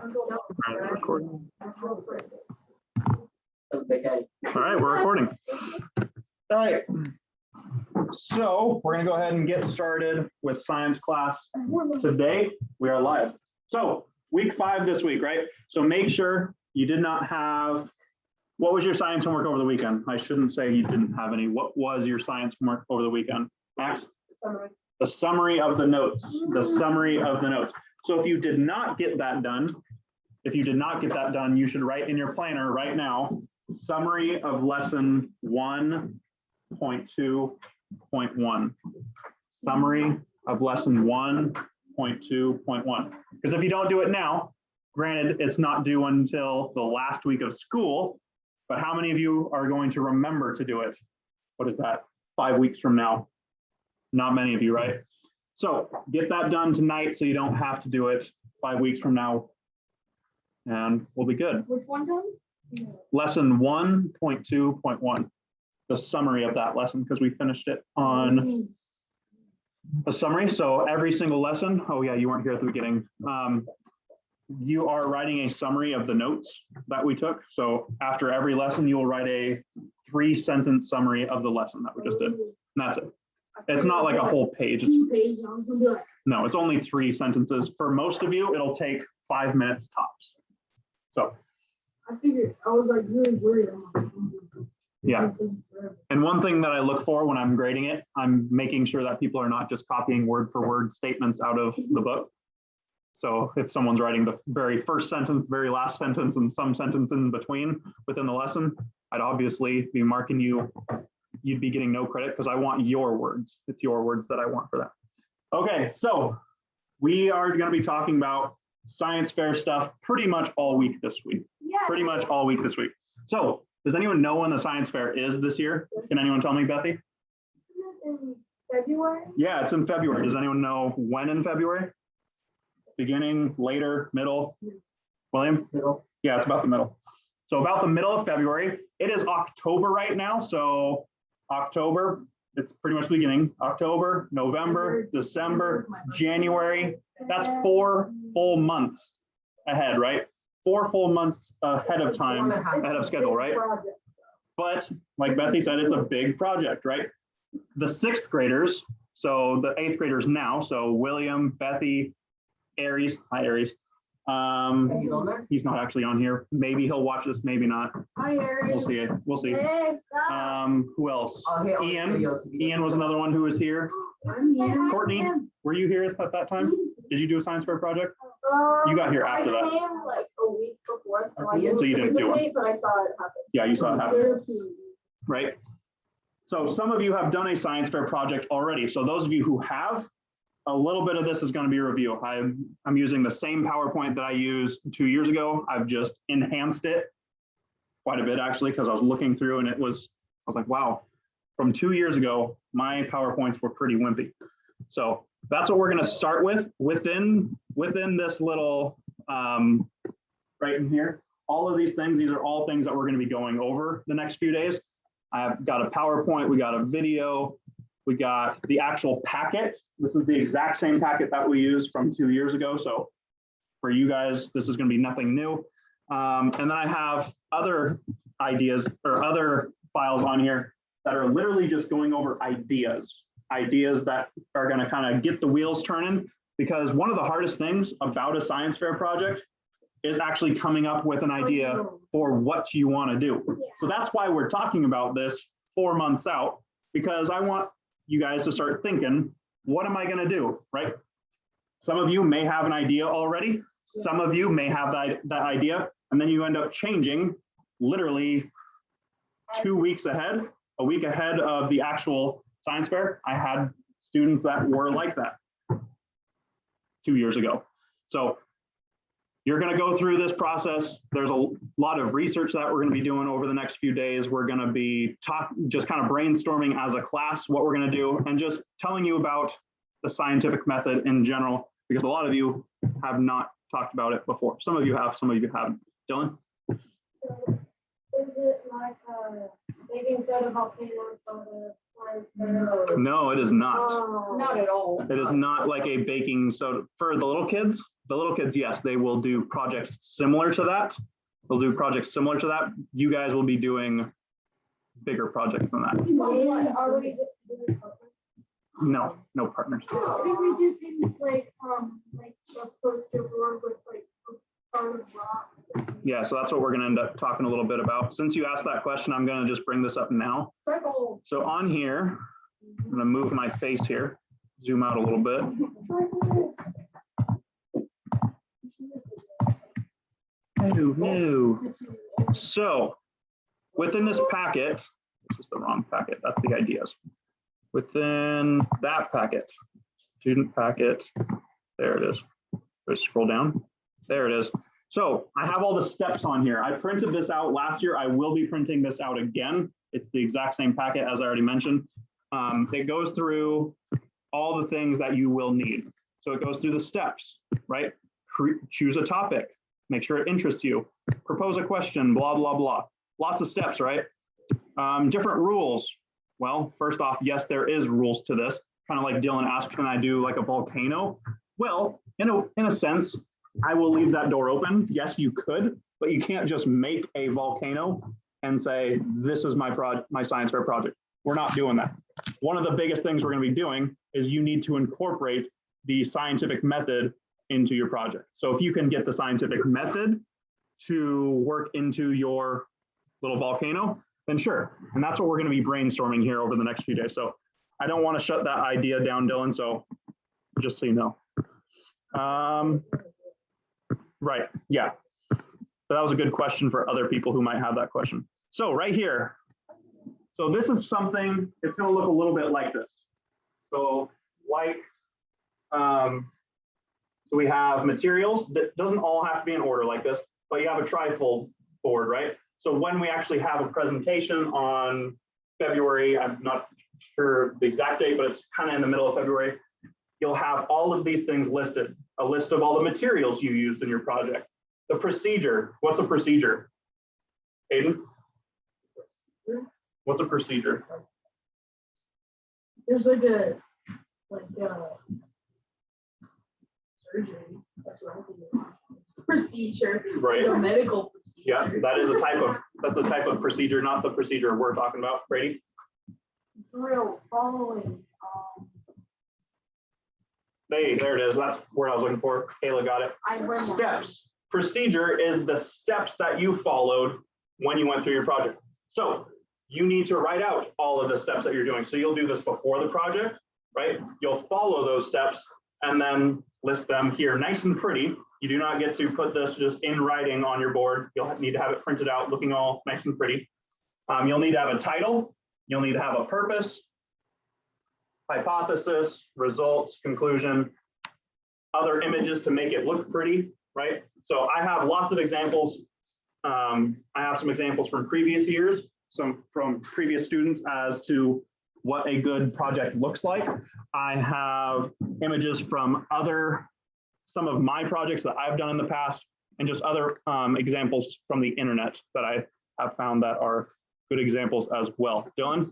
Right, recording. Okay. All right, we're recording. All right. So we're going to go ahead and get started with science class. Today, we are live. So week 5 this week, right? So make sure you did not have, what was your science homework over the weekend? I shouldn't say you didn't have any. What was your science homework over the weekend? Max? Summary. The summary of the notes, the summary of the notes. So if you did not get that done, you should write in your planner right now, summary of lesson 1.2.1. Summary of lesson 1.2.1. Because if you don't do it now, granted, it's not due until the last week of school, but how many of you are going to remember to do it? What is that? 5 weeks from now? Not many of you, right? So get that done tonight so you don't have to do it 5 weeks from now, and we'll be good. Which one done? Lesson 1.2.1, the summary of that lesson, because we finished it on a summary. So every single lesson, oh yeah, you weren't here at the beginning. You are writing a summary of the notes that we took. So after every lesson, you will write a 3-sentence summary of the lesson that we just did. And that's it. It's not like a whole page. No, it's only 3 sentences. For most of you, it'll take 5 minutes tops. So I figured, I was like really worried. yeah. And one thing that I look for when I'm grading it, I'm making sure that people are not just copying word for word statements out of the book. So if someone's writing the very first sentence, very last sentence, and some sentence in between within the lesson, I'd obviously be marking you. You'd be getting no credit because I want your words. It's your words that I want for that. Okay, so we are going to be talking about science fair stuff pretty much all week this week. Yeah. Pretty much all week this week. So does anyone know when the science fair is this year? Can anyone tell me, Bethy? In February? Yeah, it's in February. Does anyone know when in February? Beginning, later, middle? William? Middle. Yeah, it's about the middle. So about the middle of February. It is October right now. So October, it's pretty much beginning. October, November, December, January. That's 4 full months ahead, right? 4 full months ahead of time, ahead of schedule, right? But like Bethy said, it's a big project, right? The 6th graders, so the 8th graders now, so William, Bethy, Aries, hi Aries. He's not actually on here. Maybe he'll watch this, maybe not. Hi, Harry. We'll see. We'll see. Thanks. Who else? Okay, Ian was another one who was here. I'm here. Courtney, were you here at that time? Did you do a science fair project? You got here after that. I came like a week before, so I So you didn't do it. But I saw it happen. Yeah, you saw it happen, right? So some of you have done a science fair project already. So those of you who have, a little bit of this is going to be a review. I'm using the same PowerPoint that I used 2 years ago. I've just enhanced it quite a bit actually, because I was looking through and I was like, wow, from 2 years ago, my PowerPoints were pretty wimpy. So that's what we're going to start with within this little, right in here. All of these things, these are all things that we're going to be going over the next few days. I've got a PowerPoint, we got a video, we got the actual packet. This is the exact same packet that we used from 2 years ago. So for you guys, this is going to be nothing new. And then I have other ideas or other files on here that are literally just going over ideas that are going to kind of get the wheels turning, because one of the hardest things about a science fair project is actually coming up with an idea for what you want to do. So that's why we're talking about this 4 months out, because I want you guys to start thinking, what am I going to do, right? Some of you may have an idea already. Some of you may have that idea, and then you end up changing literally 2 weeks ahead, a week ahead of the actual science fair. I had students that were like that 2 years ago. So you're going to go through this process. There's a lot of research that we're going to be doing over the next few days. We're going to be just kind of brainstorming as a class what we're going to do, and just telling you about the scientific method in general, because a lot of you have not talked about it before. Some of you have, some of you haven't. Dylan? Is it like baking soda, volcano soda? No, it is not. Not at all. It is not like a baking soda for the little kids. the little kids, yes, they will do projects similar to that. They'll do projects similar to that. You guys will be doing bigger projects than that. And are we just doing partners? No, no partners. What if we do things like a poster board with like part of rocks? Yeah, so that's what we're gonna end up talking a little bit about. Since you asked that question, I'm gonna just bring this up now. Circle. So on here, I'm gonna move my face here, zoom out a little bit. No. So within this packet, this is the wrong packet, that's the ideas. Within that packet, student packet, there it is. Let's scroll down. There it is. So I have all the steps on here. I printed this out last year. I will be printing this out again. It's the exact same packet as I already mentioned. It goes through all the things that you will need. So it goes through the steps, right? Choose a topic, make sure it interests you, propose a question, blah, blah, blah. Lots of steps, right? Different rules. Well, first off, yes, there is rules to this. Kind of like Dylan asked, can I do like a volcano? Well, in a sense, I will leave that door open. Yes, you could, but you can't just make a volcano and say, this is my science fair project. We're not doing that. One of the biggest things we're going to be doing is you need to incorporate the scientific method into your project. So if you can get the scientific method to work into your little volcano, then sure. And that's what we're going to be brainstorming here over the next few days. So I don't want to shut that idea down, Dylan. So just so you know. Right. Yeah. But that was a good question for other people who might have that question. So right here. So this is something, it's going to look a little bit like this. So like, so we have materials that doesn't all have to be in order like this, but you have a trifold board, right? So when we actually have a presentation on February, I'm not sure the exact date, but it's kind of in the middle of February, you'll have all of these things listed, a list of all the materials you used in your project. The procedure, what's a procedure? Aiden? What's a procedure? There's like a surgery. That's what I'm thinking. Procedure. Right. A medical procedure. Yeah, that's a type of procedure, not the procedure we're talking about, Brady. Drill, following. There it is. That's where I was looking for. Kayla got it. Steps. Procedure is the steps that you followed when you went through your project. So you need to write out all of the steps that you're doing. So you'll do this before the project, right? You'll follow those steps and then list them here nice and pretty. You do not get to put this just in writing on your board. You'll need to have it printed out looking all nice and pretty. You'll need to have a title. You'll need to have a purpose, hypothesis, results, conclusion, other images to make it look pretty, right? So I have lots of examples. I have some examples from previous years, some from previous students as to what a good project looks like. I have images from some of my projects that I've done in the past, and just other examples from the internet that I have found that are good examples as well. Dylan?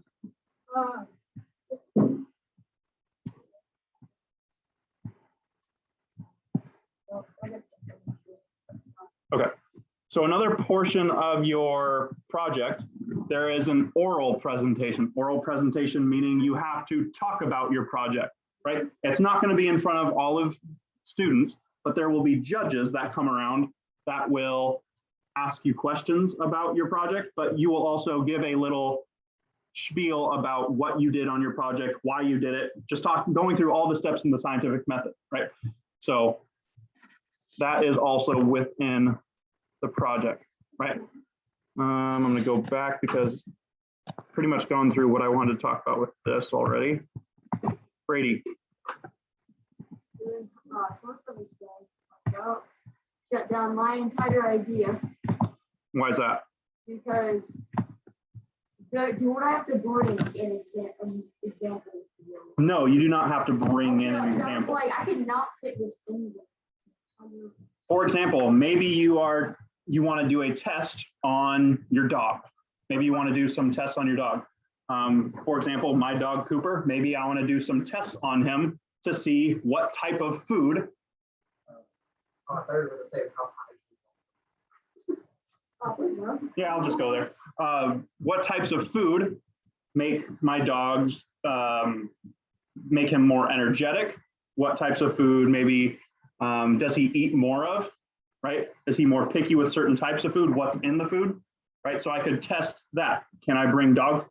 Okay, so another portion of your project, there is an oral presentation. Oral presentation meaning you have to talk about your project, right? It's not going to be in front of all of students, but there will be judges that come around that will ask you questions about your project, but you will also give a little spiel about what you did on your project, why you did it, just going through all the steps in the scientific method, right? So that is also within the project, right? I'm going to go back because pretty much gone through what I wanted to talk about with this already. Brady. Shut down my entire idea. Why is that? Because do I have to bring an example? No, you do not have to bring in an That's example. like I could not fit this in there. For example, maybe you want to do a test on your dog. Maybe you want to do some tests on your dog. For example, my dog Cooper, maybe I want to do some tests on him to see what type of food Oh, I thought you were gonna say how high. Yeah, I'll just go there. What types of food make my dogs, make him more energetic? What types of food maybe does he eat more of, right? Is he more picky with certain types of food? What's in the food, right? So I could test that. Can I bring dog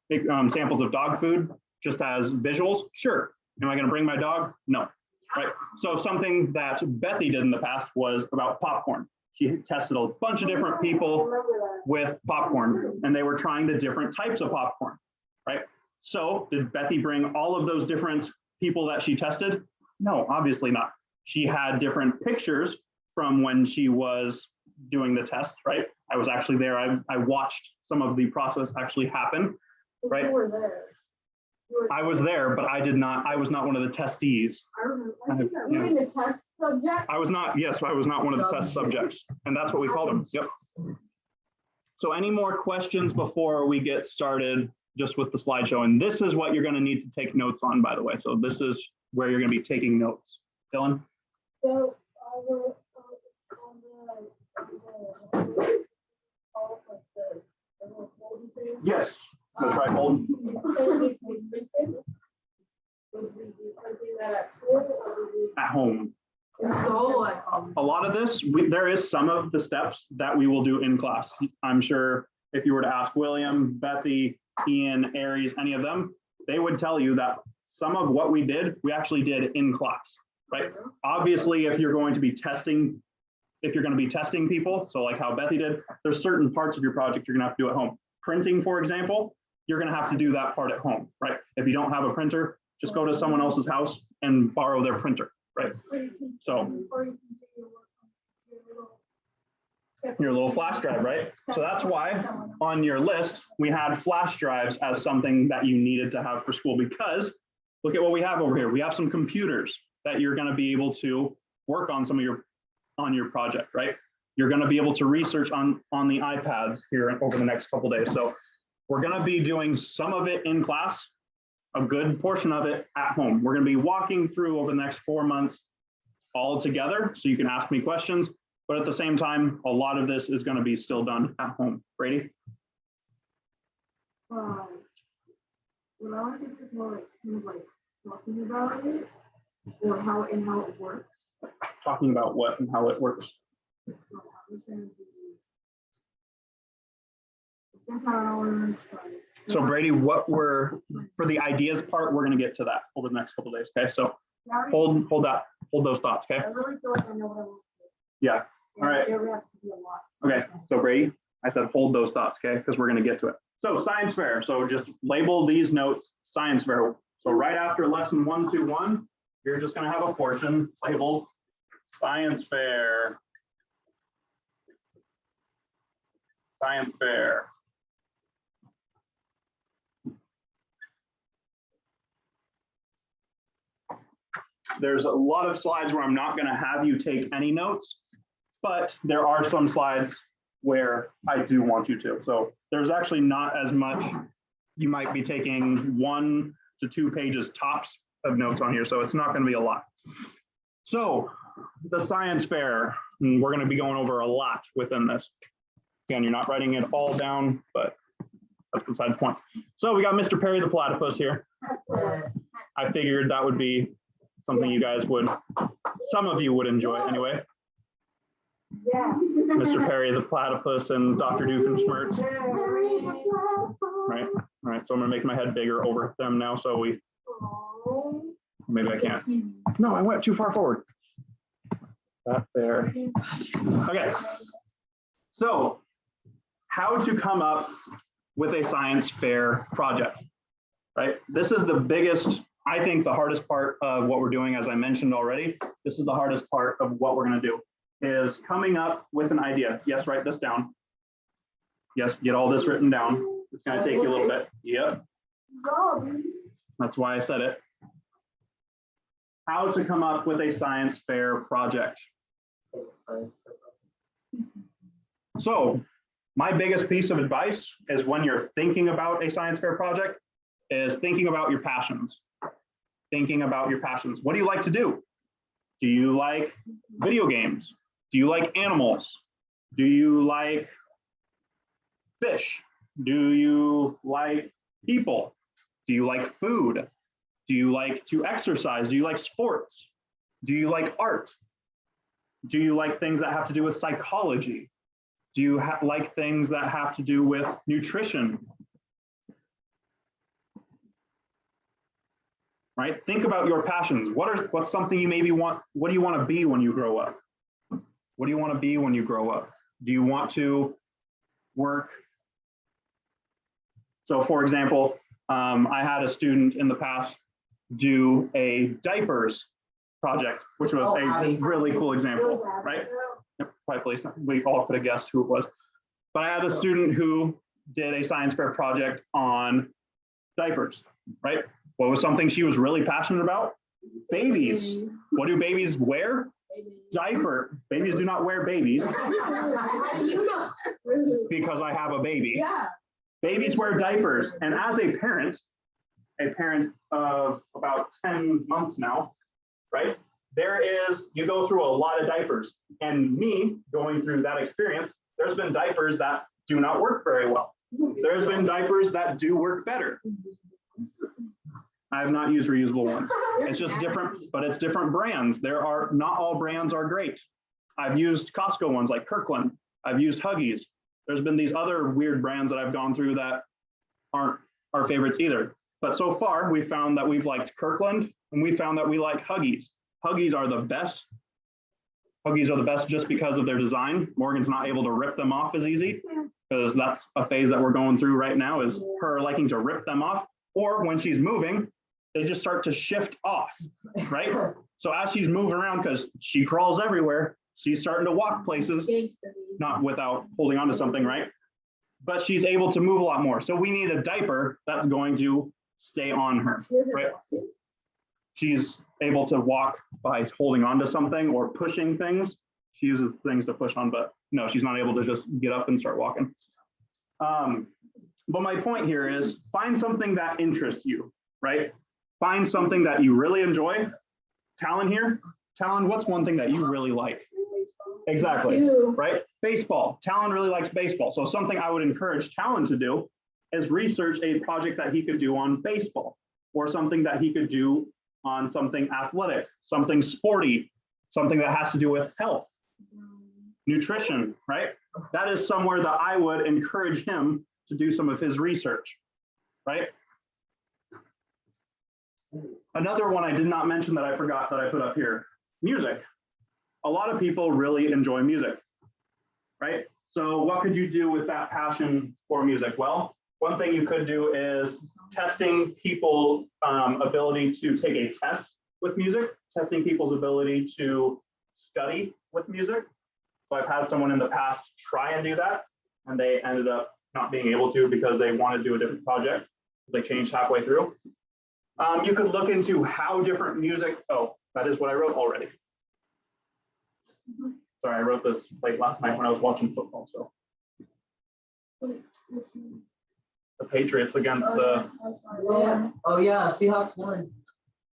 samples of dog food just as visuals? Sure. Am I going to bring my dog? No, right? So something that Bethy did in the past was about popcorn. She tested a bunch of different people with popcorn, and they were trying the different types of popcorn, right? So did Bethy bring all of those different people that she tested? No, obviously not. She had different pictures from when she was doing the test, right? I was actually there. I watched some of the process actually happen, right? You were there. I was there, but I was not one of the testees. I remember. You mean the test subject? I was not, yes, I was not one of the test subjects, and that's what we called them. Yep. So any more questions before we get started just with the slideshow? And this is what you're going to need to take notes on, by the way. So this is where you're going to be taking notes. Dylan? So, Yes. The trifold. At home. A lot of this, there is some of the steps that we will do in class. I'm sure if you were to ask William, Bethy, Ian, Aries, any of them, they would tell you that some of what we did, we actually did in class, right? Obviously, if you're going to be testing people, so like how Bethy did, there's certain parts of your project you're gonna have to do at home. Printing, for example, you're gonna have to do that part at home, right? If you don't have a printer, just go to someone else's house and borrow their printer, right? So your little flash drive, right? So that's why on your list, we had flash drives as something that you needed to have for school, because look at what we have over here. We have some computers that you're gonna be able to work on on your project, right? You're gonna be able to research on the iPads here over the next couple of days. So we're gonna be doing some of it in class, a good portion of it at home. We're gonna be walking through over the next 4 months all together, so you can ask me questions, but at the same time, a lot of this is gonna be still done at home. Brady? Well, I want to think more like kind of like talking about it or how it works. Talking about what and how it works. So Brady, for the ideas part, we're gonna get to that over the next couple of days, okay? So hold those thoughts, okay? I really feel like I know what I want to do. Yeah, all right. It would have to be a lot. Okay, so Brady, I said hold those thoughts, okay? Because we're gonna get to it. So science fair, so just label these notes, science fair. So right after lesson 121, you're just gonna have a portion labeled science fair. Science fair. There's a lot of slides where I'm not going to have you take any notes, but there are some slides where I do want you to. So there's actually not as much. You might be taking 1 to 2 pages tops of notes on here, so it's not going to be a lot. So the science fair, we're going to be going over a lot within this. Again, you're not writing it all down, but that's besides the point. So we got Mr. Perry the platypus here. I figured that would be something you guys some of you would enjoy anyway. Yeah. Mr. Perry the platypus and Dr. Doofenshmirtz. Right, all right, so I'm gonna make my head bigger over them now, so maybe I can't. No, I went too far forward. That there. Okay, so how to come up with a science fair project, right? This is the biggest, I think the hardest part of what we're doing, as I mentioned already. This is the hardest part of what we're gonna do, is coming up with an idea. Yes, write this down. Yes, get all this written down. It's gonna take you a little bit. Yep, that's why I said it. How to come up with a science fair project. So my biggest piece of advice is when you're thinking about a science fair project is thinking about your passions. Thinking about your passions. What do you like to do? Do you like video games? Do you like animals? Do you like fish? Do you like people? Do you like food? Do you like to exercise? Do you like sports? Do you like art? Do you like things that have to do with psychology? Do you like things that have to do with nutrition? Right? Think about your passions. What's something you maybe want? What do you want to be when you grow up? What do you want to be when you grow up? Do you want to work? So for example, I had a student in the past do a diapers project, which was a really cool example, right? Probably we all could have guessed who it was. But I had a student who did a science fair project on diapers, right? What was something she was really passionate about? Babies. What do babies wear? Diaper. Babies do not wear babies How do you know? because I have a baby. Yeah. Babies wear diapers. And as a parent of about 10 months now, right? You go through a lot of diapers. And me going through that experience, there's been diapers that do not work very well. There's been diapers that do work better. I have not used reusable ones. It's just different, but it's different brands. Not all brands are great. I've used Costco ones like Kirkland. I've used Huggies. There's been these other weird brands that I've gone through that aren't our favorites either. But so far, we found that we've liked Kirkland and we found that we like Huggies. Huggies are the best. Huggies are the best just because of their design. Morgan's not able to rip them off as easy because that's a phase that we're going through right now is her liking to rip them off. Or when she's moving, they just start to shift off, right? So as she's moving around, because she crawls everywhere, she's starting to walk places, not without holding onto something, right? But she's able to move a lot more. So we need a diaper that's going to stay on her, right? She's able to walk by holding onto something or pushing things. She uses things to push on, but no, she's not able to just get up and start walking. But my point here is find something that interests you, right? Find something that you really enjoy. Talon here. Talon, what's one thing that you really like? Exactly, right? Baseball. Talon really likes baseball. So something I would encourage Talon to do is research a project that he could do on baseball or something that he could do on something athletic, something sporty, something that has to do with health, nutrition, right? That is somewhere that I would encourage him to do some of his research, right? Another one I did not mention that I forgot that I put up here, music. A lot of people really enjoy music, right? So what could you do with that passion for music? Well, one thing you could do is testing people's ability to take a test with music, testing people's ability to study with music. So I've had someone in the past try and do that, and they ended up not being able to because they wanted to do a different project. They changed halfway through. You could look into how different music, oh, that is what I wrote already. Sorry, I wrote this late last night when I was watching football, so. The Patriots against the. Oh yeah, Seahawks won.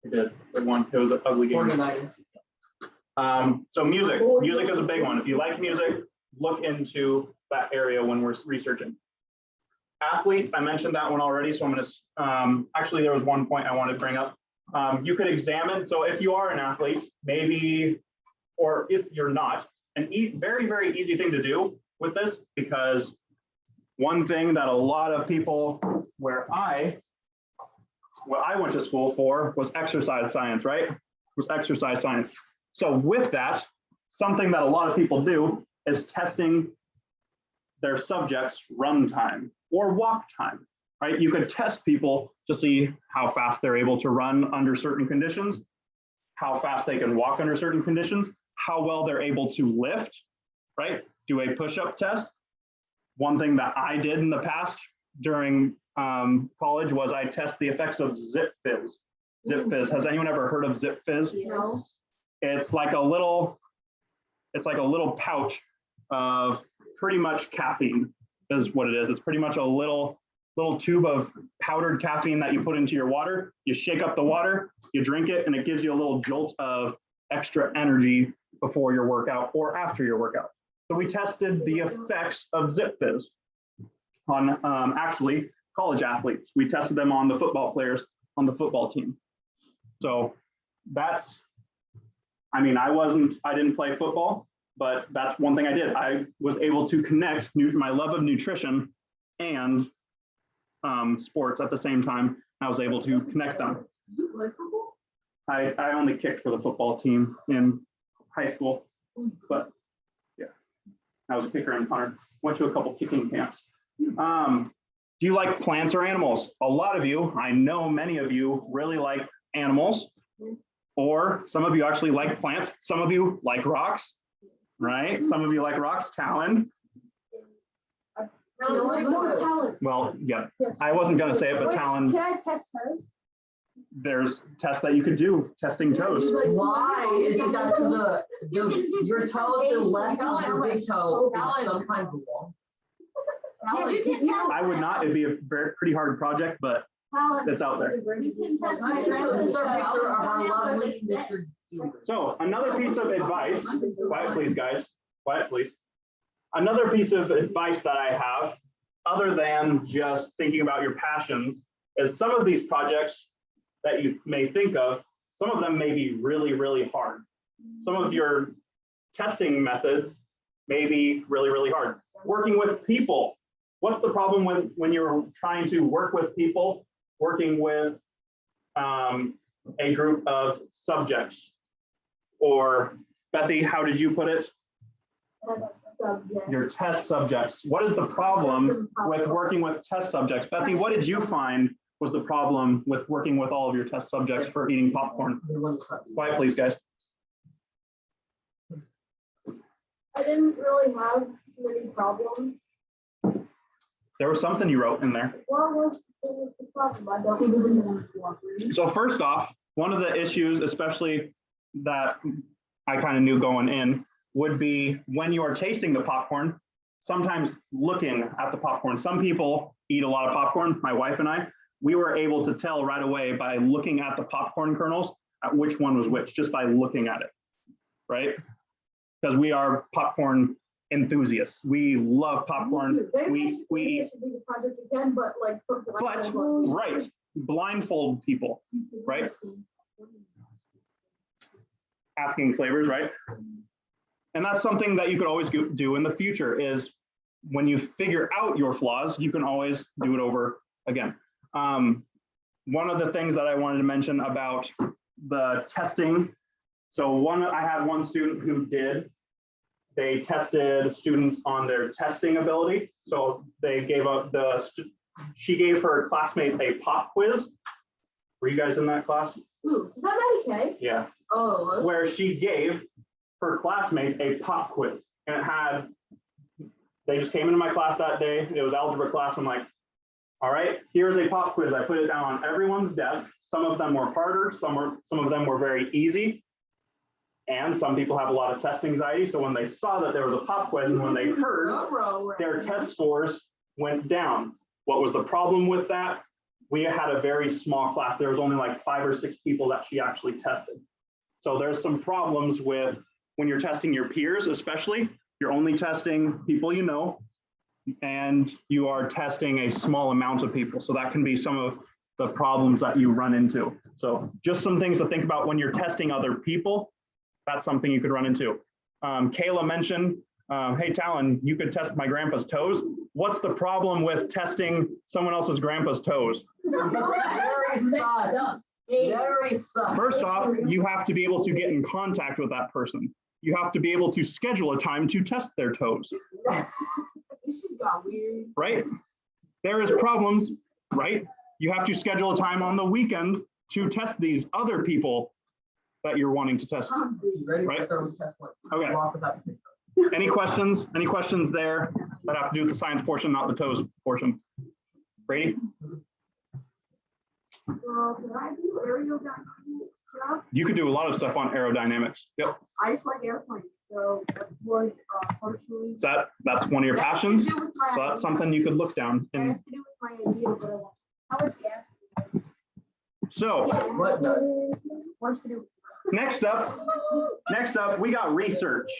They did, they won, it was an ugly game. 49ers. So music is a big one. If you like music, look into that area when we're researching. Athletes, I mentioned that one already, so I'm gonna, actually there was one point I wanted to bring up. You could examine, so if you are an athlete, maybe, or if you're not, very, very easy thing to do with this, because one thing that a lot of people, what I went to school for was exercise science, right? Was exercise science. So with that, something that a lot of people do is testing their subjects' run time or walk time, right? You could test people to see how fast they're able to run under certain conditions, how fast they can walk under certain conditions, how well they're able to lift, right? Do a push-up test. One thing that I did in the past during college was I test the effects of Zip Fizz. Zip Fizz, has anyone ever heard of Zip Fizz? No. It's like a little pouch of pretty much caffeine is what it is. It's pretty much a little tube of powdered caffeine that you put into your water. You shake up the water, you drink it, and it gives you a little jolt of extra energy before your workout or after your workout. So we tested the effects of ZipFizz on actually college athletes. We tested them on the football players on the football team. So that's, I mean, I didn't play football, but that's one thing I did. I was able to connect my love of nutrition and sports at the same time. I was able to connect them. You play football? I only kicked for the football team in high school, but yeah, I was a kicker and punter. Went to a couple kicking camps. Do you like plants or animals? A lot of you, I know many of you really like animals, or some of you actually like plants. Some of you like rocks, right? Some of you like rocks. Talon. Well, yeah, I wasn't going to say it, but Talon, Can I test toes? there's tests that you could do, testing toes. Why is it that to your toe to the left of your big toe is sometimes long? I would not, it'd be a pretty hard project, but it's out there. You can test my This is a grandma's picture of our lovely Mr. Huber. So another piece of advice, quiet please guys, quiet please. Another piece of advice that I have, other than just thinking about your passions, is some of these projects that you may think of, some of them may be really, really hard. Some of your testing methods may be really, really hard. Working with people. What's the problem when you're trying to work with people, working with a group of subjects? Or Bethy, how did you put it? Your test subjects. What is the problem with working with test subjects? Bethy, what did you find was the problem with working with all of your test subjects for eating popcorn? Quiet, please, guys. I didn't really have many problems. There was something you wrote in there. What was the problem? I don't really know. So first off, one of the issues, especially that I kind of knew going in, would be when you are tasting the popcorn, sometimes looking at the popcorn. Some people eat a lot of popcorn, my wife and I, we were able to tell right away by looking at the popcorn kernels at which one was which, just by looking at it, right? Because we are popcorn enthusiasts. We love popcorn. We eat. Again, but like, right, blindfold people, right? Asking flavors, right? And that's something that you could always do in the future is when you figure out your flaws, you can always do it over again. One of the things that I wanted to mention about the testing. So I had one student who they tested students on their testing ability. So they gave she gave her classmates a pop quiz. Were you guys in that class? Ooh, is that Maddie K? Yeah. Oh. Where she gave her classmates a pop quiz. And they just came into my class that day. It was algebra class. I'm like, all right, here's a pop quiz. I put it down on everyone's desk. Some of them were harder. Some of them were very easy. And some people have a lot of test anxiety. So when they saw that there was a pop quiz and when they heard, their test scores went down. What was the problem with that? We had a very small class. There was only like 5 or 6 people that she actually tested. So there's some problems with when you're testing your peers, especially, you're only testing people you know, and you are testing a small amount of people. So that can be some of the problems that you run into. So just some things to think about when you're testing other people. That's something you could run into. Kayla mentioned, hey, Talon, you could test my grandpa's toes. What's the problem with testing someone else's grandpa's toes? First off, you have to be able to get in contact with that person. You have to be able to schedule a time to test their toes. This just got weird. Right? There is problems, right? You have to schedule a time on the weekend to test these other people that you're wanting to test. Right? Okay. Any questions? Any questions there that have to do with the science portion, not the toes portion? Brady? Can I do aerodynamics stuff? You could do a lot of stuff on aerodynamics. Yep. I just like airplanes, so that was partially. That's one of your passions. So that's something you could look down. It And has to do with my idea, but how much gas? so What does? What's to do? next up, we got research.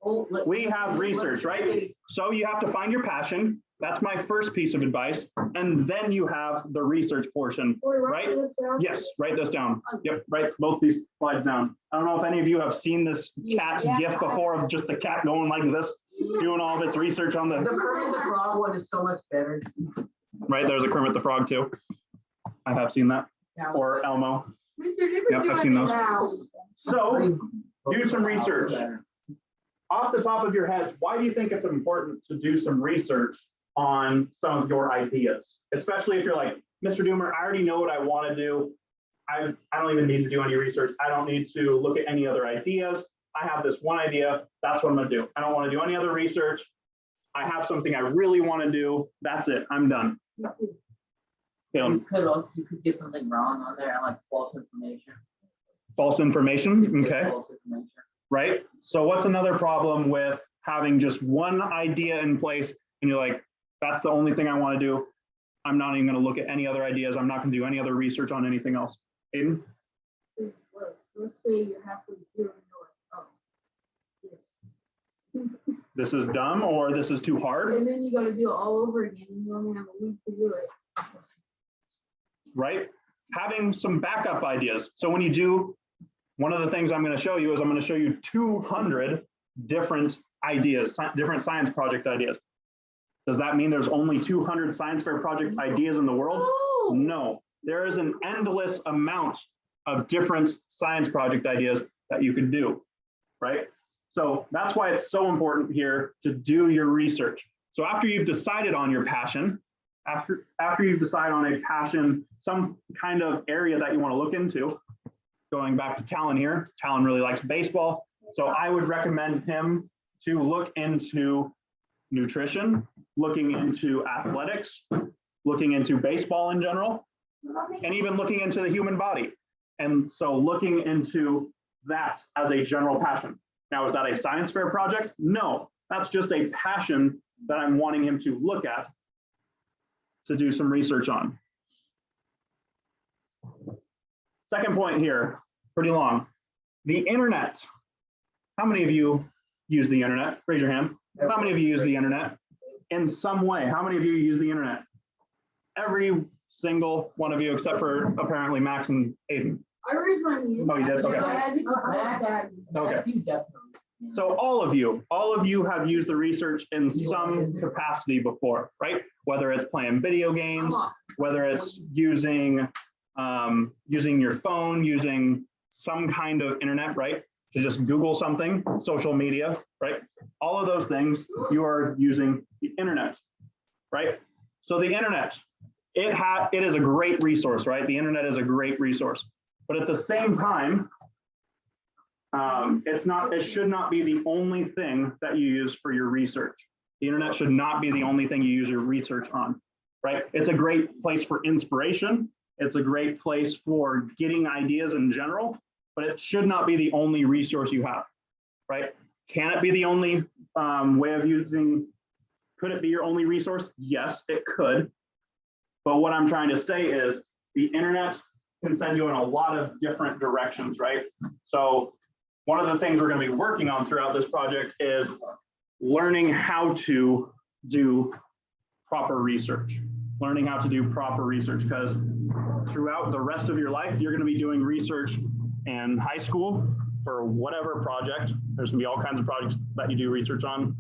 Oh, We have research, right? So you have to find your passion. That's my first piece of advice. And then you have the research portion, right? Yes, write this down. Yep, write both these slides down. I don't know if any of you have seen this cat gif before of just the cat going like this, doing all of its research on The the, Kermit the Frog one is so much better. right? There's a Kermit the Frog too. I have seen that, or Elmo. Yep, I've seen those. So do some research. Off the top of your heads, why do you think it's important to do some research on some of your ideas? Especially if you're like, Mr. Doomer, I already know what I want to do. I don't even need to do any research. I don't need to look at any other ideas. I have this one idea. That's what I'm going to do. I don't want to do any other research. I have something I really want to do. That's it. I'm done. Caleb, You could get something wrong on there, like false information. false information. Okay. False information. Right? So what's another problem with having just one idea in place and you're like, that's the only thing I want to do. I'm not even going to look at any other ideas. I'm not going to do any other research on anything else. Aiden? Let's say you have to do it. This is dumb or this is too hard, And then you gotta do it all over again, and you only have a week to do it. right? Having some backup ideas. So when you do, one of the things I'm going to show you is I'm going to show you 200 different ideas, different science project ideas. Does that mean there's only 200 science fair project ideas in the world? No, there is an endless amount of different science project ideas that you could do, right? So that's why it's so important here to do your research. So after you've decided on your passion, after you've decided on a passion, some kind of area that you want to look into, going back to Talon here, Talon really likes baseball. So I would recommend him to look into nutrition, looking into athletics, looking into baseball in general, and even looking into the human body. And so looking into that as a general passion. Now, is that a science fair project? No, that's just a passion that I'm wanting him to look at, to do some research on. Second point here, pretty long. The internet. How many of you use the internet? Raise your hand. How many of you use the internet in some way? How many of you use the internet? Every single one of you, except for apparently Max and Aiden. I raised my hand. Oh, you did? Okay. Okay. So all of you have used the research in some capacity before, right? Whether it's playing video games, whether it's using your phone, using some kind of internet, right? To just Google something, social media, right? All of those things, you are using the internet, right? So the internet, it is a great resource, right? The internet is a great resource, but at the same time, it should not be the only thing that you use for your research. The internet should not be the only thing you use your research on, right? It's a great place for inspiration. It's a great place for getting ideas in general, but it should not be the only resource you have, right? Can it be the only way of using, could it be your only resource? Yes, it could. But what I'm trying to say is the internet can send you in a lot of different directions, right? So one of the things we're going to be working on throughout this project is learning how to do proper research, because throughout the rest of your life, you're going to be doing research in high school for whatever project. There's going to be all kinds of projects that you do research on.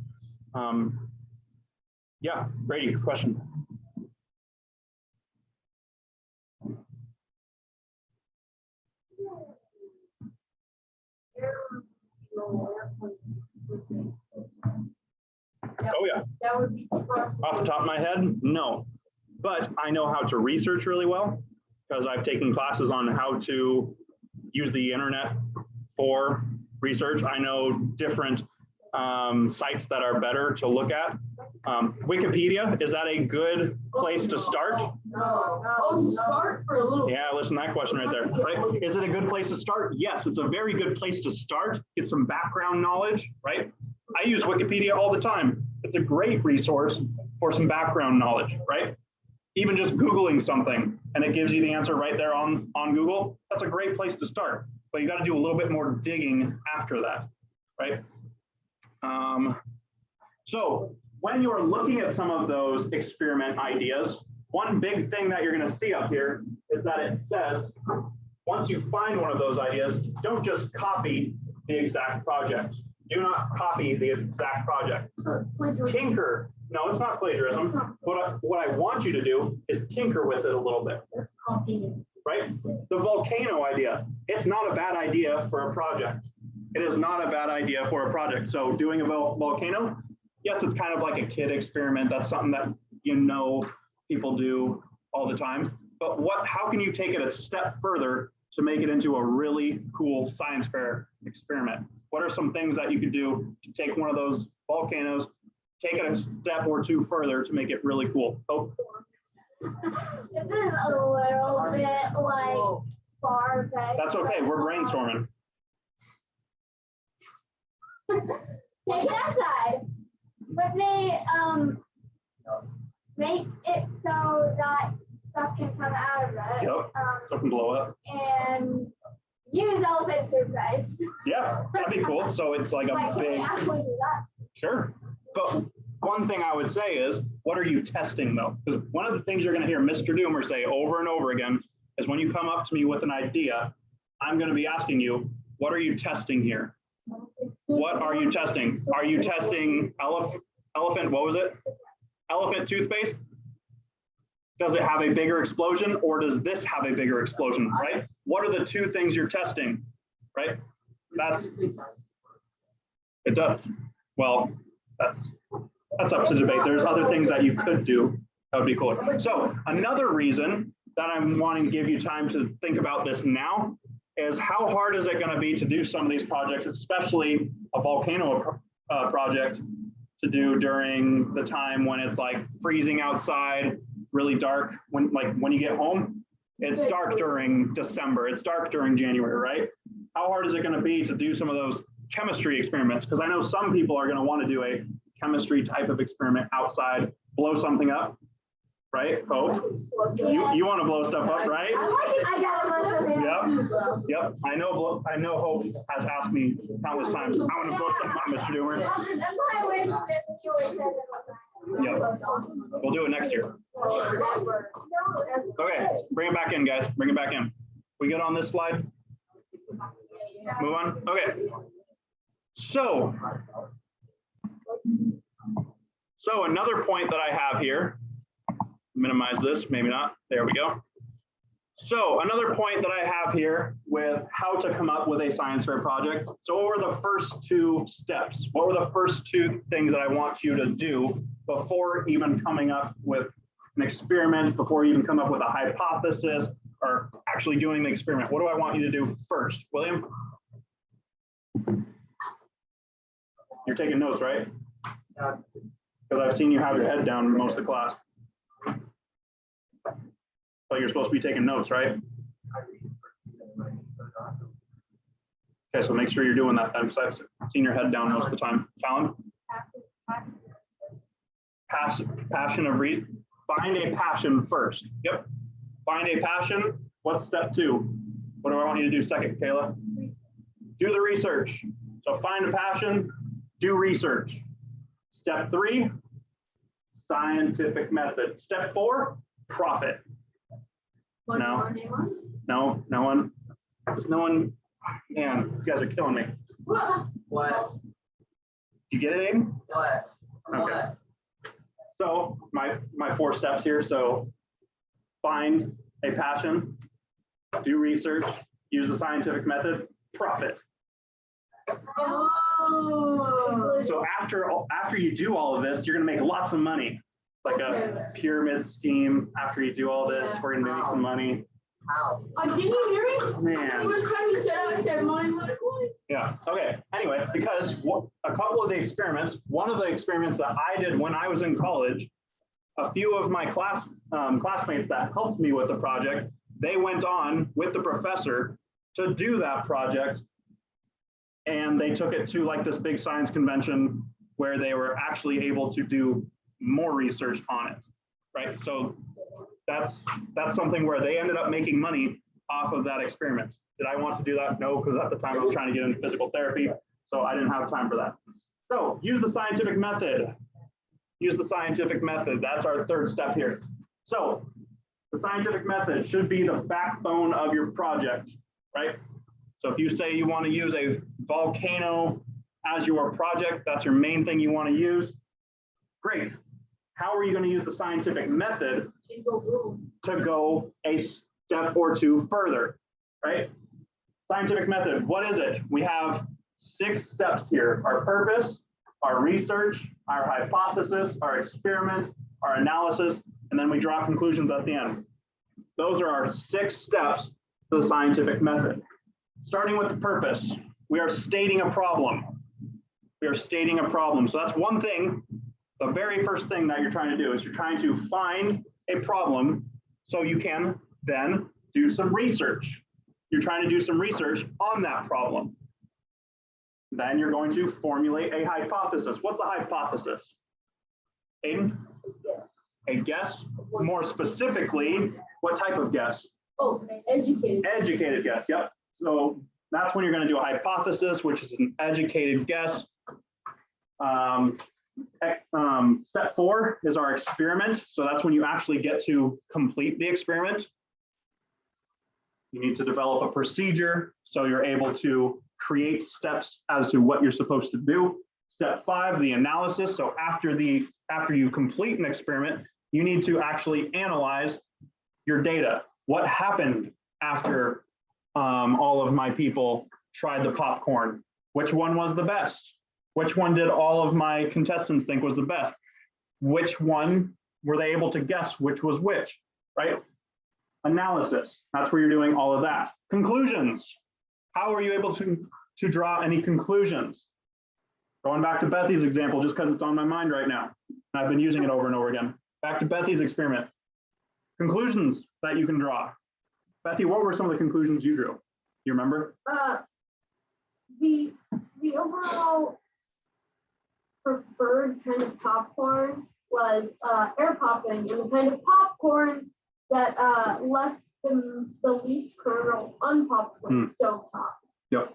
Yeah, Brady, question. Oh yeah. That would be Off the top of my head, no. But I know how to research really well because I've taken classes on how to use the internet for research. I know different sites that are better to look at. Wikipedia, is that a good place to start? No, start for a little. Yeah, listen to that question right there, right? Is it a good place to start? Yes, it's a very good place to start, get some background knowledge, right? I use Wikipedia all the time. It's a great resource for some background knowledge, right? Even just Googling something and it gives you the answer right there on Google, that's a great place to start. but you got to do a little bit more digging after that, right? So when you are looking at some of those experiment ideas, one big thing that you're going to see up here is that it says, once you find one of those ideas, don't just copy the exact project. Do not copy the exact project. Tinker. No, it's not plagiarism. What I want you to do is tinker with it a little bit. That's copying. Right? The volcano idea. It's not a bad idea for a project. It is not a bad idea for a project. So doing a volcano, yes, it's kind of like a kid experiment. That's something that people do all the time. But how can you take it a step further to make it into a really cool science fair experiment? What are some things that you could do to take one of those volcanoes, take it a step or two further to make it really cool? Oh, This is a little bit like far back. that's okay. We're brainstorming. Take it outside, but they make it so that stuff can come out of it. Yep. So it can blow up. And use elephant surprise. Yeah, that'd be cool. So it's like Like, a can we big, actually do that? sure. But one thing I would say is, what are you testing though? Because one of the things you're going to hear Mr. Doomer say over and over again is when you come up to me with an idea, I'm going to be asking you, what are you testing here? What are you testing? Are you testing elephant, what was it? Elephant toothpaste? Does it have a bigger explosion or does this have a bigger explosion, right? What are the two things you're testing, right? It does. Well, that's up to debate. There's other things that you could do that would be cooler. So another reason that I'm wanting to give you time to think about this now is how hard is it going to be to do some of these projects, especially a volcano project to do during the time when it's like freezing outside, really dark, when you get home, it's dark during December, it's dark during January, right? How hard is it going to be to do some of those chemistry experiments? Because I know some people are going to want to do a chemistry type of experiment outside, blow something up, right? Hope. You want to blow stuff up, right? I got it. Yep. I know Hope has asked me countless times, I want to blow something up, Mr. Doomer. That's why I wish that you always said it. Yep. We'll do it next year. Okay, bring it back in, guys. Bring it back in. We good on this slide? Move on. Okay. So another point that I have here, minimize this, maybe not. There we go. So another point that I have here with how to come up with a science fair project. So what were the first two steps? What were the first two things that I want you to do before even coming up with an experiment, before you even come up with a hypothesis or actually doing the experiment? What do I want you to do first? William? You're taking notes, right? Because I've seen you have your head down most of the class. But you're supposed to be taking notes, right? Okay, so make sure you're doing that then, because I've seen your head down most of the time. Talon? Passion of reason. Find a passion first. Yep. Find a passion. What's step two? What do I want you to do second, Kayla? Do the research. So find a passion, do research. Step three, scientific method. Step four, profit. No one. Just no one. Man, you guys are killing me. What? You get it, Aiden? What? Okay. So my 4 steps here. So find a passion, do research, use the scientific method, profit. Oh. So after you do all of this, you're gonna make lots of money. Like a pyramid scheme. After you do all this, we're gonna make some money. How? Didn't you hear me? Man. It was time you said I said money. Yeah. Okay. Anyway, because a couple of the experiments, one of the experiments that I did when I was in college, a few of my classmates that helped me with the project, they went on with the professor to do that project, and they took it to like this big science convention where they were actually able to do more research on it, right? So that's something where they ended up making money off of that experiment. Did I want to do that? No, because at the time I was trying to get into physical therapy, so I didn't have time for that. So use the scientific method. Use the scientific method. That's our third step here. So the scientific method should be the backbone of your project, right? So if you say you want to use a volcano as your project, that's your main thing you want to use. Great. How are you going to use the scientific method to go a step or two further, right? Scientific method, what is it? We have 6 steps here: our purpose, our research, our hypothesis, our experiment, our analysis, and then we draw conclusions at the end. Those are our 6 steps to the scientific method. Starting with the purpose, we are stating a problem. We are stating a problem. So that's one thing. The very first thing that you're trying to do is you're trying to find a problem so you can then do some research. You're trying to do some research on that problem. Then you're going to formulate a hypothesis. What's a hypothesis? Aiden? A guess? More specifically, what type of guess? Oh, educated. Educated guess, yep. So that's when you're going to do a hypothesis, which is an educated guess. Step 4 is our experiment. So that's when you actually get to complete the experiment. You need to develop a procedure so you're able to create steps as to what you're supposed to do. Step 5, the analysis. So after you complete an experiment, you need to actually analyze your data. What happened after all of my people tried the popcorn? Which one was the best? Which one did all of my contestants think was the best? Which one were they able to guess which was which, right? Analysis, that's where you're doing all of that. Conclusions, how are you able to draw any conclusions? Going back to Bethy's example, just because it's on my mind right now. I've been using it over and over again. Back to Bethy's experiment. Conclusions that you can draw. Bethy, what were some of the conclusions you drew? You remember? The overall preferred kind of popcorn was air popping, and the kind of popcorn that left the least kernels unpopped was stovetop. Yep.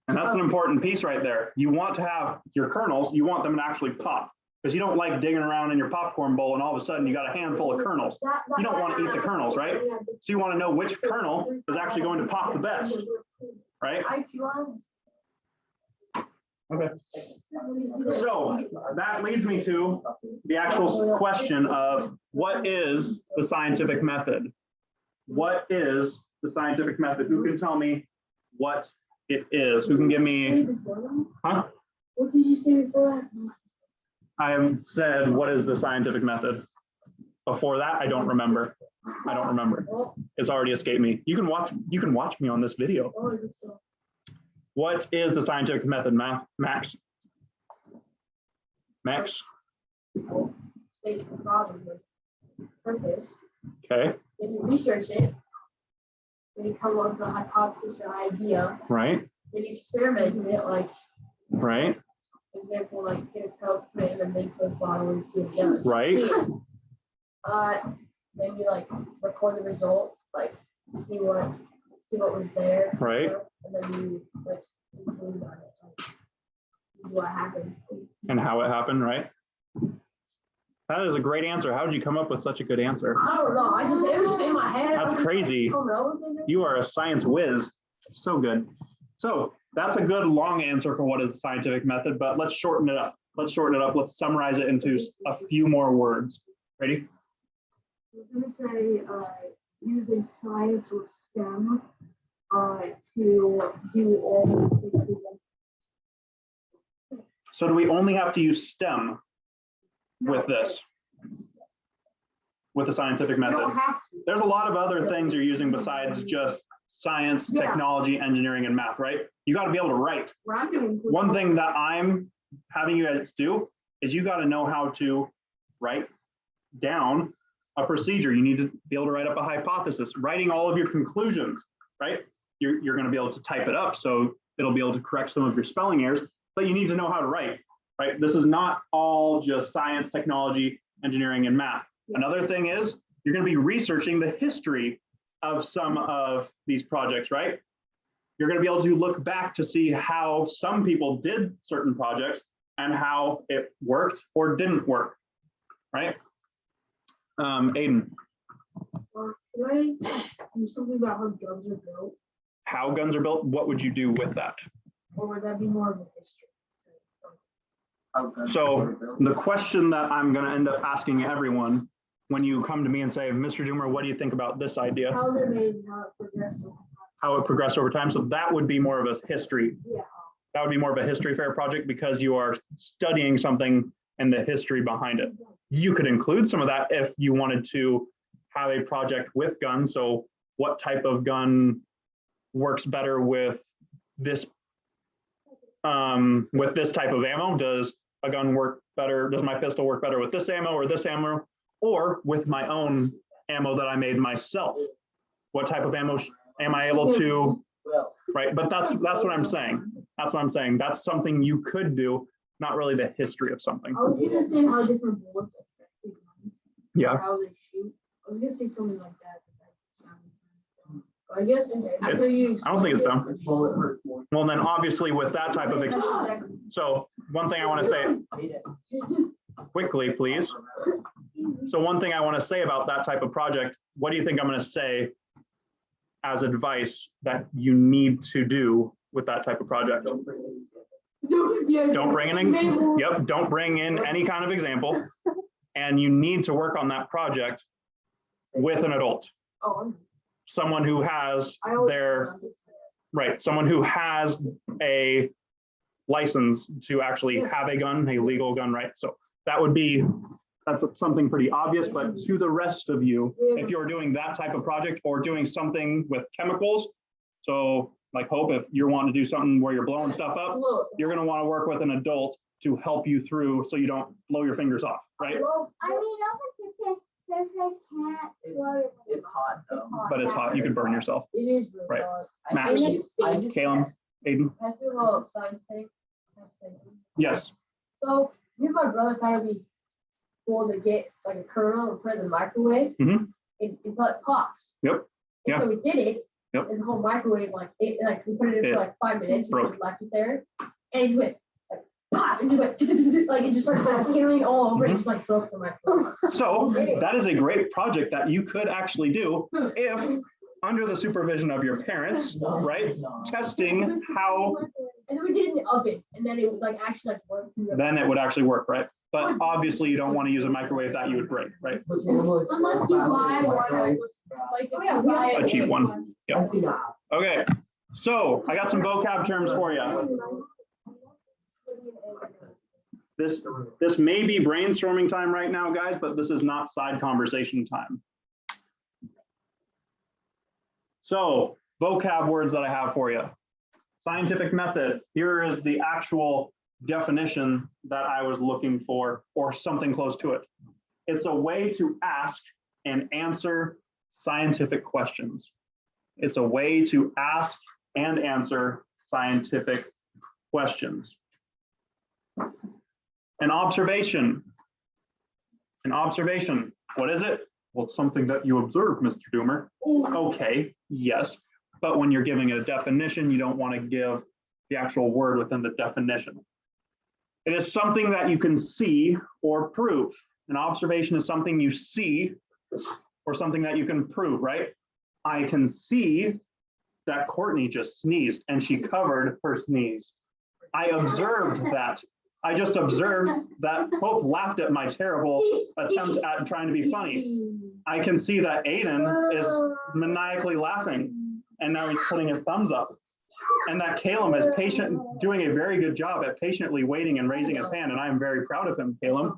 And that's an important piece right there. You want to have your kernels, you want them to actually pop, because you don't like digging around in your popcorn bowl and all of a sudden you got a handful of kernels. You don't want to eat the kernels, right? So you want to know which kernel is actually going to pop the best, right? Okay. So that leads me to the actual question of what is the scientific method? What is the scientific method? Who can tell me what it is? Who can give me, huh? What did you say before that? I said, what is the scientific method? Before that, I don't remember. I don't remember. It's already escaped me. You can watch me on this video. What is the scientific method, Max? Max? State the problem with purpose. Okay. Then you research it. Then you come up with a hypothesis or idea. Right. Then you experiment with it, like, right. for example, like get a pill, put it in a Bigfoot bottle and see what it does. Right. Then you like record the result, like see what was there. Right. And then you like conclude on it. Like, this is what happened. And how it happened, right? That is a great answer. How did you come up with such a good answer? I don't know. It was just in my head. That's crazy. You are a science whiz. So good. So that's a good long answer for what is the scientific method, but let's shorten it up. Let's summarize it into a few more words. Ready? I'm going to say using science or STEM to do all the. So do we only have to use STEM with this? With the scientific method? There's a lot of other things you're using besides just science, technology, engineering, and math, right? You got to be able to write. One thing that I'm having you guys do is you got to know how to write down a procedure. You need to be able to write up a hypothesis, writing all of your conclusions, right? You're going to be able to type it up, so it'll be able to correct some of your spelling errors, but you need to know how to write, right? This is not all just science, technology, engineering, and math. Another thing is you're going to be researching the history of some of these projects, right? You're going to be able to look back to see how some people did certain projects and how it worked or didn't work, right? Aiden. Can I do something about how guns are built? How guns are built, what would you do with that? Or would that be more of a history? So the question that I'm going to end up asking everyone when you come to me and say, Mr. Doomer, what do you think about this idea? How they're made, how it progresses. How it progressed over time. So that would be more of a history. Yeah. That would be more of a history fair project because you are studying something and the history behind it. You could include some of that if you wanted to have a project with guns. So what type of gun works better with this type of ammo? Does a gun work better? Does my pistol work better with this ammo or this ammo, or with my own ammo that I made myself? What type of ammo am I able to, right? But that's what I'm saying. That's what I'm saying. That's something you could do, not really the history of something. I was gonna say how different bullets affect the gun, Yeah. how they shoot. I was gonna say something like that. I guess after you. I don't think it's dumb. It's bullet hurts more. Well, then obviously with that type of, so one thing I want to say quickly, please. So one thing I want to say about that type of project, what do you think I'm going to say as advice that you need to do with that type of project? Don't bring in, yep, don't bring in any kind of example. And you need to work on that project with an adult. Someone who has their, right, someone who has a license to actually have a gun, a legal gun, right? So that would be, that's something pretty obvious, but to the rest of you, if you're doing that type of project or doing something with chemicals, so like Hope, if you're wanting to do something where you're blowing stuff up, you're gonna wanna work with an adult to help you through so you don't blow your fingers off, right? I mean, It's hot though. But it's hot, you can burn yourself. It is really Right. hard. Max, I just- Caleb, Aiden, Can I do a little science thing? yes, So me and my brother kind of be cool to get like a kernel and put it in the microwave. Mhm. Until it pops. Yep. And Yeah. so we did it. Yep. In the whole microwave, like we put it in It for like 5 minutes and broke. just left it there. And it just went like pop, and just went like it just started skittering all over. It just like broke the microwave. so that is a great project that you could actually do if under the supervision of your parents, right? Testing how, And then we did it in the oven, and then it would like actually like work. then it would actually work, right? But obviously you don't want to use a microwave that you would break, right? Unless you buy one, like A cheap one. Yep. I've seen that. Okay, so I got some vocab terms for you. This may be brainstorming time right now, guys, but this is not side conversation time. So vocab words that I have for you. Scientific method. Here is the actual definition that I was looking for, or something close to it. It's a way to ask and answer scientific questions. It's a way to ask and answer scientific questions. An observation. An observation. What is it? Well, it's something that you observe, Mr. Doomer. Okay, yes. But when you're giving a definition, you don't want to give the actual word within the definition. It is something that you can see or prove. An observation is something you see or something that you can prove, right? I can see that Courtney just sneezed and she covered her sneeze. I observed that. I just observed that Hope laughed at my terrible attempt at trying to be funny. I can see that Aiden is maniacally laughing and now he's putting his thumbs up. And that Caleb is doing a very good job at patiently waiting and raising his hand, and I am very proud of him, Caleb.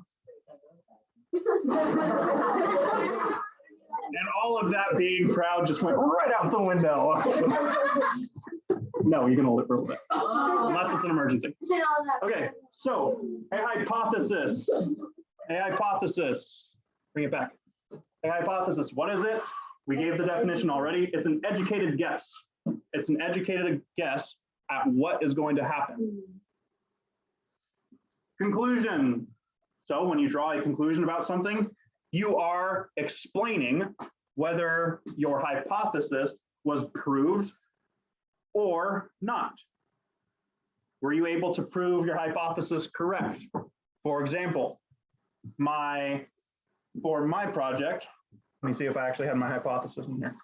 And all of that being proud just went right out the window. No, you can hold it for a little bit, unless it's an emergency. Okay, so a hypothesis. A hypothesis. Bring it back. A hypothesis. What is it? We gave the definition already. It's an educated guess. It's an educated guess at what is going to happen. Conclusion. So when you draw a conclusion about something, you are explaining whether your hypothesis was proved or not. Were you able to prove your hypothesis correct? For example, for my project, let me see if I actually had my hypothesis in here.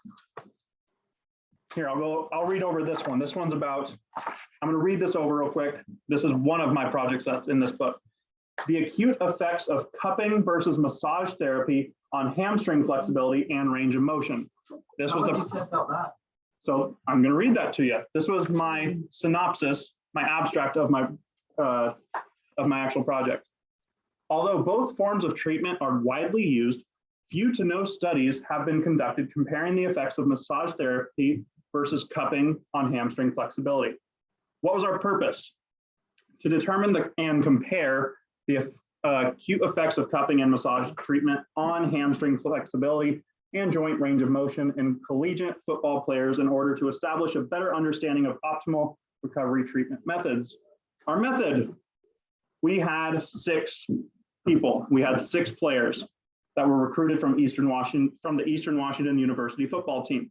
Here, I'll read over this one. This one's about, I'm gonna read this over real quick. This is one of my projects that's in this book. The acute effects of cupping versus massage therapy on hamstring flexibility and range of motion. This was How would you test out that? So I'm gonna read that to you. This was my synopsis, my abstract of my actual project. Although both forms of treatment are widely used, few to no studies have been conducted comparing the effects of massage therapy versus cupping on hamstring flexibility. What was our purpose? To determine and compare the acute effects of cupping and massage treatment on hamstring flexibility and joint range of motion in collegiate football players in order to establish a better understanding of optimal recovery treatment methods. Our method, we had 6 people. We had 6 players that were recruited from the Eastern Washington University football team.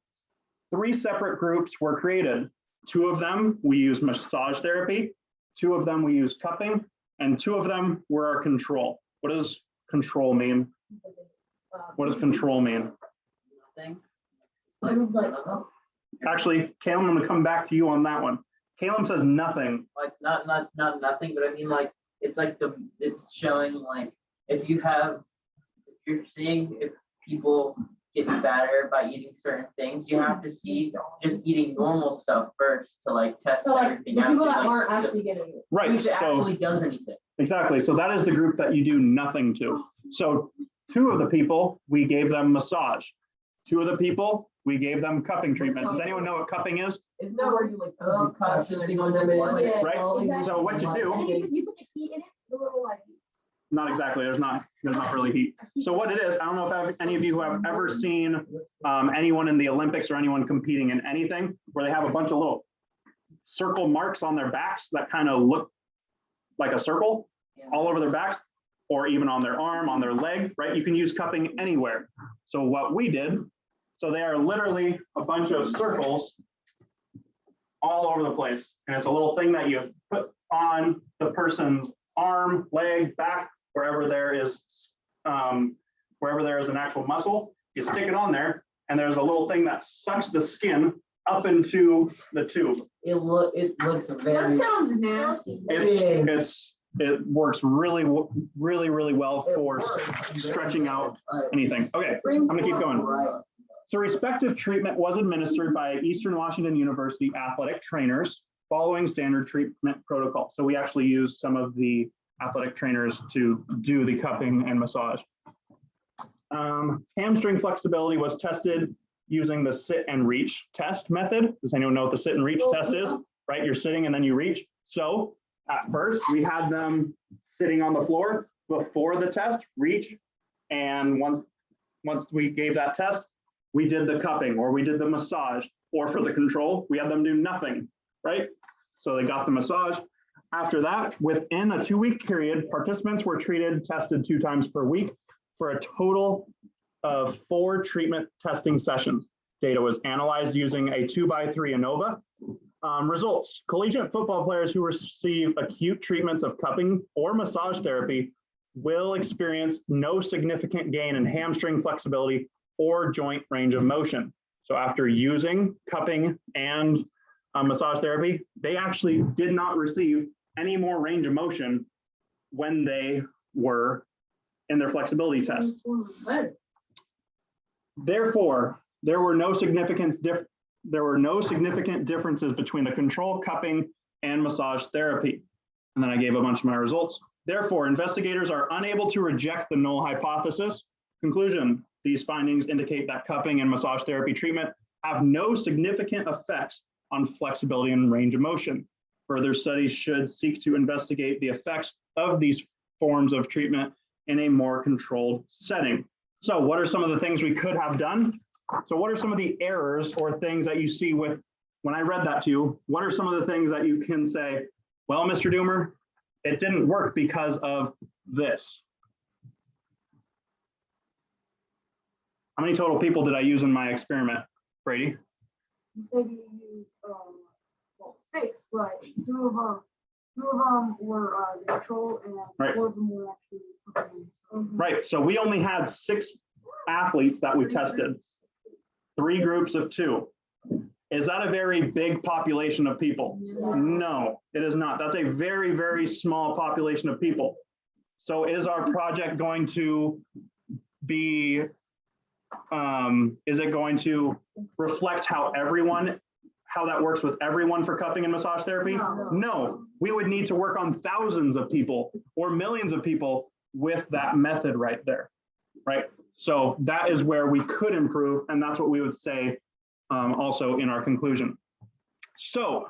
3 separate groups were created. 2 of them, we used massage therapy. 2 of them, we used cupping, and 2 of them were our control. What does control mean? What does control mean? Thing. Actually, Caleb, I'm gonna come back to you on that one. Caleb says nothing. Like not nothing, but I mean like it's like it's showing like if you're seeing if people get fatter by eating certain things, you have to see just eating normal stuff first to like test So like the everything out. people that like, aren't actually getting it. Right, If it so actually does anything. exactly. So that is the group that you do nothing to. So 2 of the people, we gave them massage. 2 of the people, we gave them cupping treatment. Does anyone know what cupping is? Isn't that where you like touch something on them? Yeah, Right? exactly. So what you do, And then you put the heat in it, the little like. not exactly, there's not really heat. So what it is, I don't know if any of you have ever seen anyone in the Olympics or anyone competing in anything where they have a bunch of little circle marks on their backs that kind of look like a circle all over their backs, or even on their arm, on their leg, right? You can use cupping anywhere. So what we did, so they are literally a bunch of circles all over the place. And it's a little thing that you put on the person's arm, leg, back, wherever there is an actual muscle, you stick it on there, and there's a little thing that sucks the skin up into the tube. It looks very. That sounds nasty. It works really well for stretching out anything. Okay, I'm gonna keep going. Right. So respective treatment was administered by Eastern Washington University athletic trainers following standard treatment protocol. So we actually used some of the athletic trainers to do the cupping and massage. Hamstring flexibility was tested using the sit and reach test method. Does anyone know what the sit and reach test is? Right, you're sitting and then you reach. So at first we had them sitting on the floor before the test, reach. And once we gave that test, we did the cupping or we did the massage, or for the control, we had them do nothing, right? So they got the massage. After that, within a 2-week period, participants were tested 2 times per week for a total of 4 treatment testing sessions. Data was analyzed using a 2x3 ANOVA. Results: collegiate football players who receive acute treatments of cupping or massage therapy will experience no significant gain in hamstring flexibility or joint range of motion. So after using cupping and massage therapy, they actually did not receive any more range of motion when they were in their flexibility test. Therefore, there were no significant differences between the control, cupping, and massage therapy. And then I gave a bunch of my results. Therefore, investigators are unable to reject the null hypothesis. Conclusion: these findings indicate that cupping and massage therapy treatment have no significant effects on flexibility and range of motion. Further studies should seek to investigate the effects of these forms of treatment in a more controlled setting. So what are some of the things we could have done? So what are some of the errors or things that you see with, when I read that to you, what are some of the things that you can say, well, Mr. Doomer, it didn't work because of this? I'm How many total people did I use in my experiment, Brady? You said you used, well, 6, but two of them were neutral and Right. 4 of them were actually. Right, so we only had 6 athletes that we tested, 3 groups of 2. Is that a very big population of people? No, it is not. That's a very, very small population of people. So is our project going to be, is it going to reflect how that works with everyone for cupping and massage therapy? No, we would need to work on thousands of people or millions of people with that method right there, right? So that is where we could improve, and that's what we would say also in our conclusion. So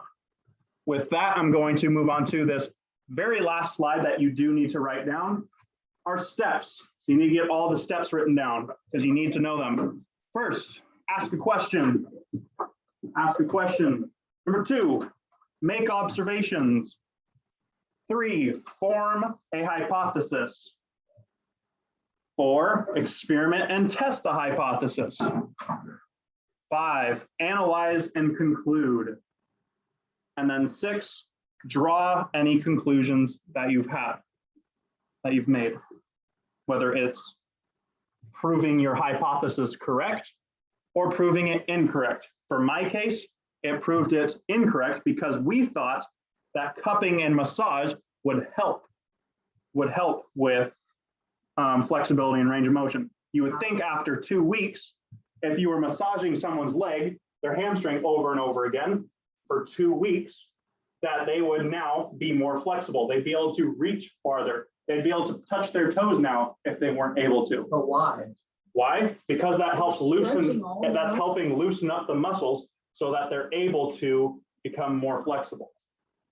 with that, I'm going to move on to this very last slide that you do need to write down, our steps. So you need to get all the steps written down because you need to know them. First, ask a question. Ask a question. Number 2, make observations. 3, form a hypothesis. 4, experiment and test the hypothesis. 5, analyze and conclude. And then 6, draw any conclusions that you've made, whether it's proving your hypothesis correct or proving it incorrect. For my case, it proved it incorrect because we thought that cupping and massage would help with flexibility and range of motion. You would think after 2 weeks, if you were massaging someone's leg, their hamstring over and over again for 2 weeks, that they would now be more flexible. They'd be able to reach farther. They'd be able to touch their toes now if they weren't able to. But why? Why? Because that helps loosen, that's helping loosen up the muscles so that they're able to become more flexible.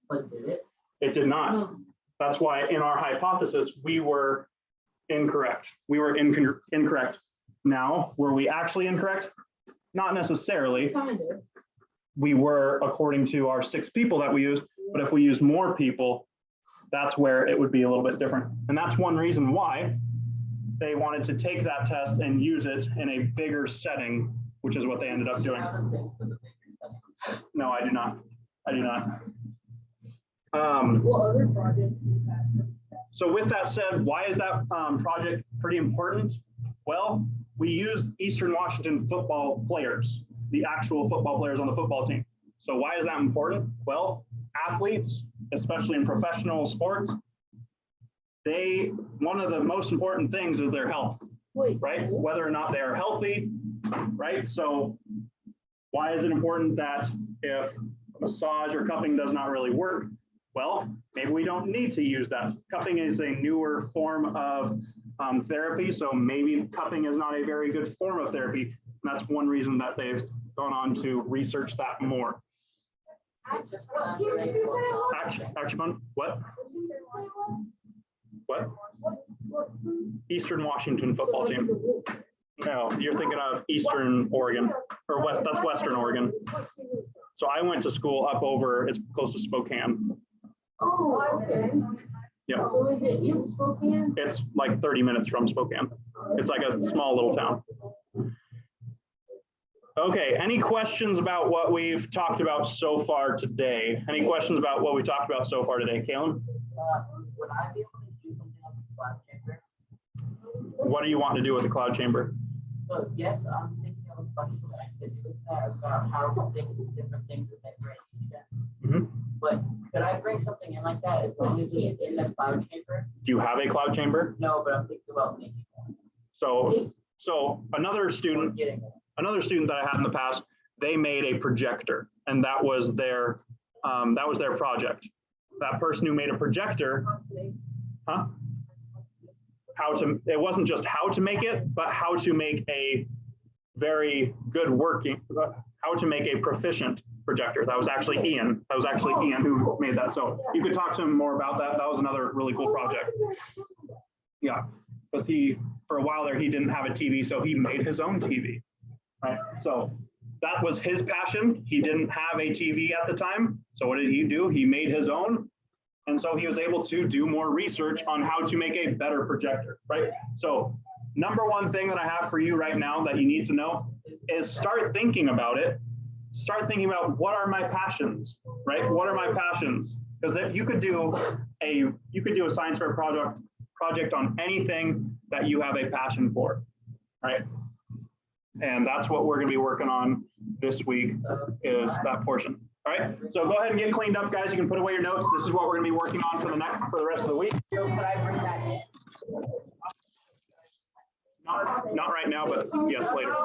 But did it? It did not. That's why in our hypothesis, we were incorrect. We were incorrect. Now, were we actually incorrect? Not necessarily. Kind of. We were according to our 6 people that we used, but if we use more people, that's where it would be a little bit different. And that's one reason why they wanted to take that test and use it in a bigger setting, which is what they ended up doing. No, I do not. I do not. What other projects do you have? So with that said, why is that project pretty important? Well, we used Eastern Washington football players, the actual football players on the football team. So why is that important? Well, athletes, especially in professional sports, one of the most important things is their health, right? Whether or not they are healthy, right? So why is it important that if massage or cupping does not really work? Well, maybe we don't need to use that. Cupping is a newer form of therapy, so maybe cupping is not a very good form of therapy. And that's one reason that they've gone on to research that more. Acupuncture, what? What? Eastern Washington football team. No, you're thinking of Eastern Oregon, or West, that's Western Oregon. So I went to school up over, it's close to Spokane. Oh, okay. Yeah. So is it in Spokane? It's like 30 minutes from Spokane. It's like a small little town. Okay, any questions about what we've talked about so far today? Any questions about what we talked about so far today, Kaylin? Would I be able to do something on the cloud chamber? What do you want to do with the cloud chamber? So yes, I'm thinking of a question that I could look at about how things, different things affect radiation. But could I bring something in like that as long as it's in the cloud chamber? Do you have a cloud chamber? No, but I'm thinking about making one. So another student that I had in the past, they made a projector, and that was their project. That person who made a projector, it wasn't just how to make it, but how to make a very good working, how to make a proficient projector. That was actually Ian. That was actually Ian who made that. So you could talk to him more about that. That was another really cool project. Yeah, because for a while there, he didn't have a TV, so he made his own TV. Right. So that was his passion. He didn't have a TV at the time. So what did he do? He made his own. And so he was able to do more research on how to make a better projector, right? So number one thing that I have for you right now that you need to know is start thinking about it. Start thinking about what are my passions, right? What are my passions? Because you could do a science fair project on anything that you have a passion for, right? And that's what we're going to be working on this week is that portion. All right, so go ahead and get cleaned up, guys. You can put away your notes. This is what we're going to be working on for the rest of the week. Not right now, but yes, later.